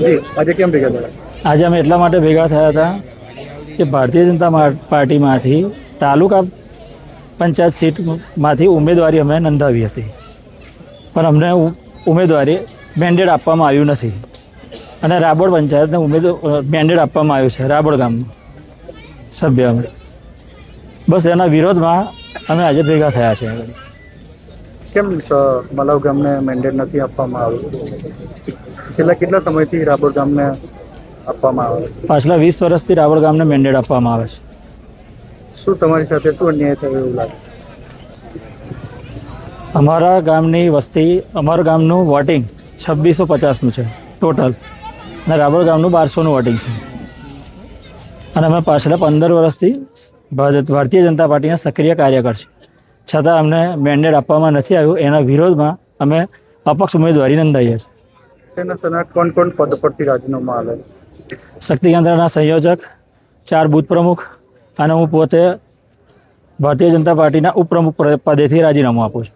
જી આજે કેમ ભેગા થયા? આજે અમે એટલા માટે ભેગા થયા હતા કે ભારતીય જનતા પાર્ટીમાંથી તાલુકા પંચાયત સીટમાંથી ઉમેદવારી અમે નોંધાવી હતી, પણ અમને ઉમેદવારી મેન્ડેટ આપવામાં આવ્યું નથી અને રાબોડ પંચાયતને મેન્ડેટ આપવામાં આવ્યું છે રાબોડ ગામનું સભ્ય અમે. બસ એના વિરોધમાં અમે આજે ભેગા થયા છે. કેમ મલાવ ગામને મેન્ડેટ નથી આપવામાં આવ્યું? છેલ્લા કેટલા સમયથી રાબોર ગામને આપવામાં આવે? પાછલા 20 વર્ષથી રાબોડ ગામને મેન્ડેટ આપવામાં આવે છે. શું તમારી સાથે શું અન્યાય થયો એવું લાગે? અમારા ગામની વસ્તી, અમારા ગામનું વોટિંગ 2650નું છે ટોટલ અને રાબોડ ગામનું 1200નું વોટિંગ છે અને અમે પાછલા 15 વર્ષથી ભારતીય જનતા પાર્ટીના સક્રિય કાર્યકર છે, છતાં અમને મેન્ડેટ આપવામાં નથી આવ્યું. એના વિરોધમાં અમે અપક્ષ ઉમેદવારી નોંધાવીએ છીએ. કોણ કોણ પદ પરથી રાજીનામું આવે? શક્તિ કેન્દ્રના સંયોજક, 4 બૂથ પ્રમુખ અને હું પોતે ભારતીય જનતા પાર્ટીના ઉપપ્રમુખ પદેથી રાજીનામું આપું છું.